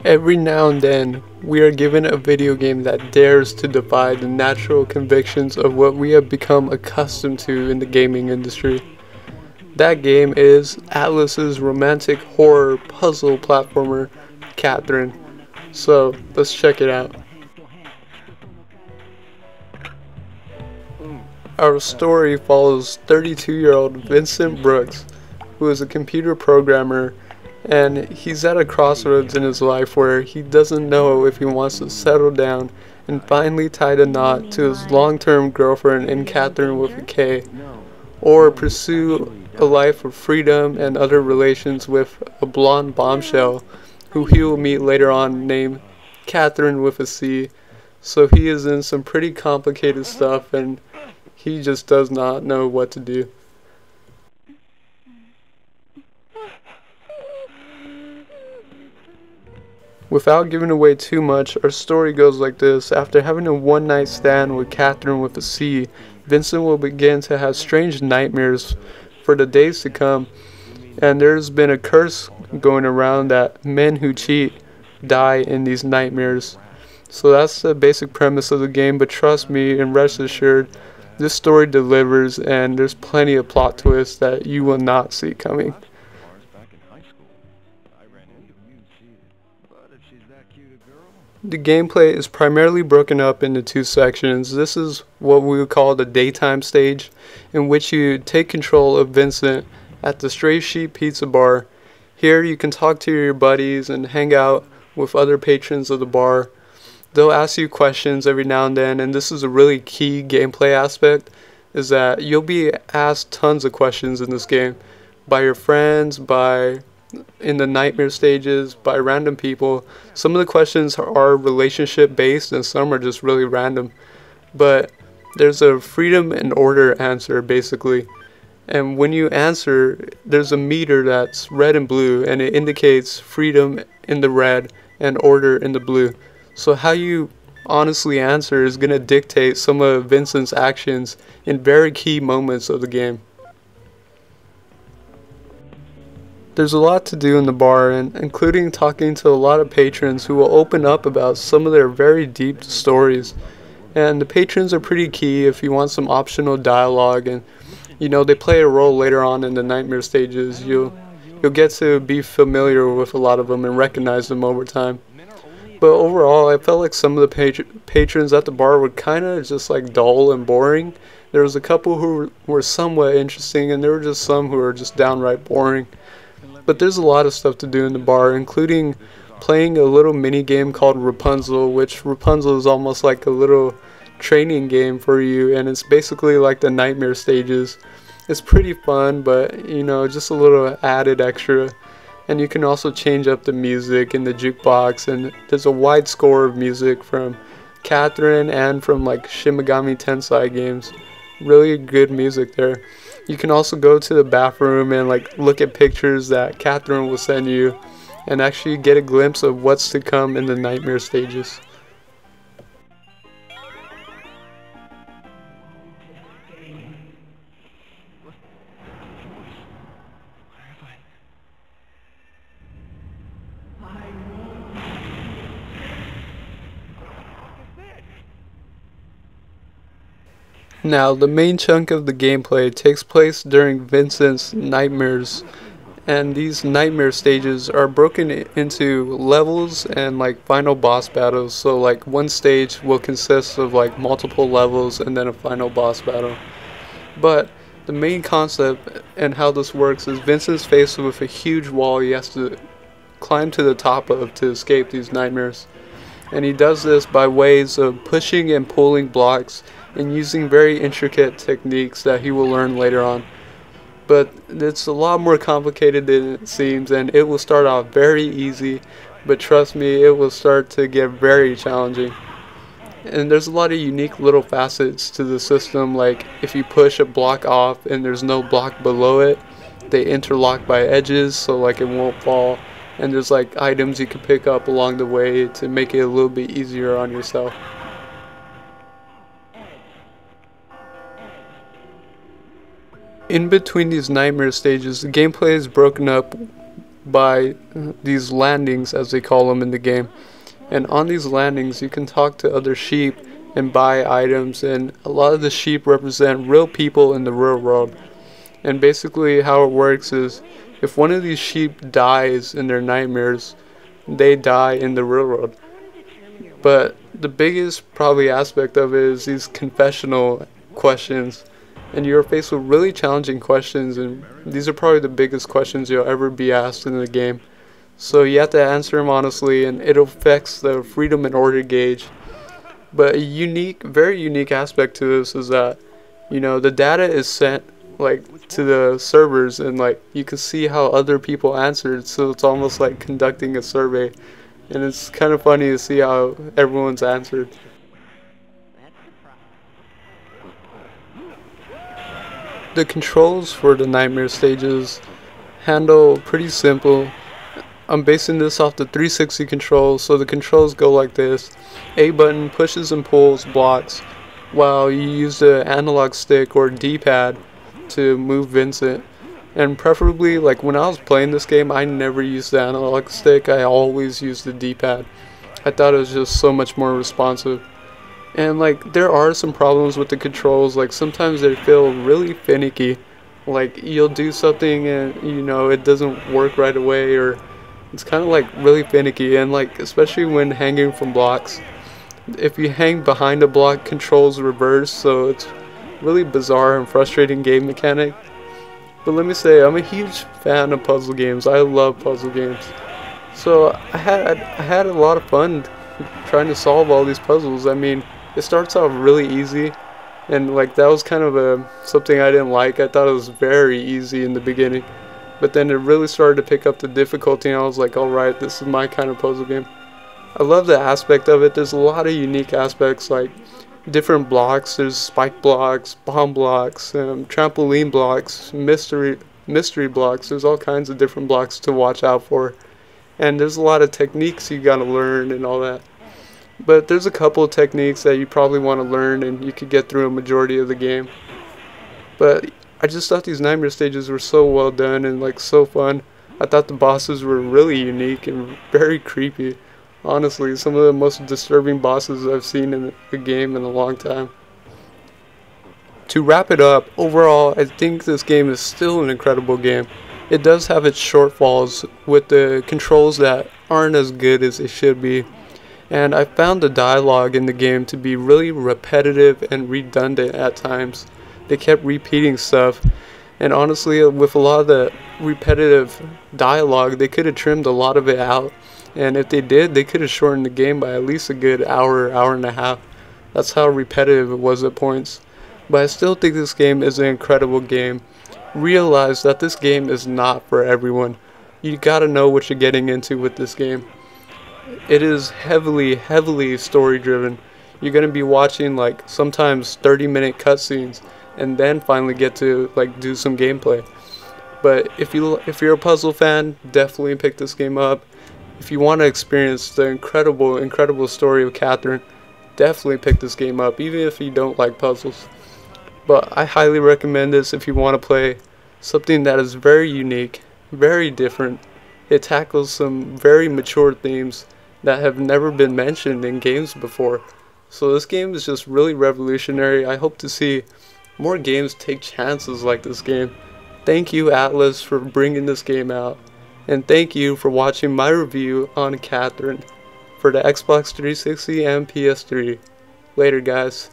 Every now and then, we are given a video game that dares to defy the natural convictions of what we have become accustomed to in the gaming industry. That game is Atlus's romantic horror puzzle platformer, Catherine. So, let's check it out. Our story follows 32-year-old Vincent Brooks, who is a computer programmer, and he's at a crossroads in his life where he doesn't know if he wants to settle down and finally tie a knot to his long-term girlfriend in Catherine with a K, or pursue a life of freedom and other relations with a blonde bombshell who he will meet later on named Catherine with a C. So he is in some pretty complicated stuff and he just does not know what to do. Without giving away too much, our story goes like this. After having a one-night stand with Catherine with a C, Vincent will begin to have strange nightmares for the days to come. And there's been a curse going around that men who cheat die in these nightmares. So that's the basic premise of the game, but trust me and rest assured, this story delivers and there's plenty of plot twists that you will not see coming. The gameplay is primarily broken up into two sections. This is what we would call the daytime stage, in which you take control of Vincent at the Stray Sheep Pizza Bar. Here you can talk to your buddies and hang out with other patrons of the bar. They'll ask you questions every now and then, and this is a really key gameplay aspect, is that you'll be asked tons of questions in this game by your friends, in the nightmare stages, by random people. Some of the questions are relationship based and some are just really random, but there's a freedom and order answer basically, and when you answer there's a meter that's red and blue and it indicates freedom in the red and order in the blue. So how you honestly answer is going to dictate some of Vincent's actions in very key moments of the game. There's a lot to do in the bar, and including talking to a lot of patrons who will open up about some of their very deep stories. And the patrons are pretty key if you want some optional dialogue, and they play a role later on in the nightmare stages. You'll get to be familiar with a lot of them and recognize them over time. But overall, I felt like some of the patrons at the bar were kind of just like dull and boring. There was a couple who were somewhat interesting, and there were just some who were just downright boring. But there's a lot of stuff to do in the bar, including playing a little mini game called Rapunzel, which Rapunzel is almost like a little training game for you, and it's basically like the nightmare stages. It's pretty fun, but just a little added extra. And you can also change up the music in the jukebox, and there's a wide score of music from Catherine and from like Shin Megami Tensei games. Really good music there. You can also go to the bathroom and like look at pictures that Catherine will send you and actually get a glimpse of what's to come in the nightmare stages. Now, the main chunk of the gameplay takes place during Vincent's nightmares, and these nightmare stages are broken into levels and like final boss battles. So like one stage will consist of like multiple levels and then a final boss battle. But the main concept and how this works is Vincent's faced with a huge wall he has to climb to the top of to escape these nightmares. And he does this by ways of pushing and pulling blocks and using very intricate techniques that he will learn later on. But it's a lot more complicated than it seems, and it will start off very easy, but trust me, it will start to get very challenging. And there's a lot of unique little facets to the system, like if you push a block off and there's no block below it, they interlock by edges so like it won't fall. And there's like items you can pick up along the way to make it a little bit easier on yourself. In between these nightmare stages, the gameplay is broken up by these landings, as they call them in the game. And on these landings, you can talk to other sheep and buy items, and a lot of the sheep represent real people in the real world. And basically how it works is, if one of these sheep dies in their nightmares, they die in the real world. But the biggest probably aspect of it is these confessional questions, and you're faced with really challenging questions, and these are probably the biggest questions you'll ever be asked in the game. So you have to answer them honestly, and it affects the freedom and order gauge. But a unique, very unique aspect to this is that, you know, the data is sent like to the servers, and like you can see how other people answered, so it's almost like conducting a survey, and it's kind of funny to see how everyone's answered. The controls for the nightmare stages handle pretty simple. I'm basing this off the 360 controls, so the controls go like this. A button pushes and pulls blocks, while you use the analog stick or D-pad to move Vincent. And preferably, like when I was playing this game, I never used the analog stick, I always used the D-pad. I thought it was just so much more responsive. And like there are some problems with the controls, like sometimes they feel really finicky. Like you'll do something and you know it doesn't work right away, or it's kind of like really finicky, and like especially when hanging from blocks. If you hang behind a block, controls reverse, so it's really bizarre and frustrating game mechanic. But let me say, I'm a huge fan of puzzle games. I love puzzle games. So I had a lot of fun trying to solve all these puzzles. I mean, it starts off really easy, and like that was kind of something I didn't like. I thought it was very easy in the beginning, but then it really started to pick up the difficulty, and I was like, alright, this is my kind of puzzle game. I love the aspect of it. There's a lot of unique aspects, like different blocks. There's spike blocks, bomb blocks, trampoline blocks, mystery blocks. There's all kinds of different blocks to watch out for, and there's a lot of techniques you gotta learn and all that. But there's a couple of techniques that you probably want to learn, and you could get through a majority of the game. But I just thought these nightmare stages were so well done and like so fun. I thought the bosses were really unique and very creepy. Honestly, some of the most disturbing bosses I've seen in a game in a long time. To wrap it up, overall, I think this game is still an incredible game. It does have its shortfalls with the controls that aren't as good as they should be. And I found the dialogue in the game to be really repetitive and redundant at times. They kept repeating stuff, and honestly, with a lot of the repetitive dialogue, they could have trimmed a lot of it out. And if they did, they could have shortened the game by at least a good hour and a half. That's how repetitive it was at points. But I still think this game is an incredible game. Realize that this game is not for everyone. You gotta know what you're getting into with this game. It is heavily story driven. You're gonna be watching like sometimes 30-minute cutscenes, and then finally get to like do some gameplay. But if you're a puzzle fan, definitely pick this game up. If you want to experience the incredible story of Catherine, definitely pick this game up, even if you don't like puzzles. But I highly recommend this if you want to play something that is very unique, very different. It tackles some very mature themes that have never been mentioned in games before. So this game is just really revolutionary. I hope to see more games take chances like this game. Thank you, Atlus, for bringing this game out. And thank you for watching my review on Catherine for the Xbox 360 and PS3. Later, guys.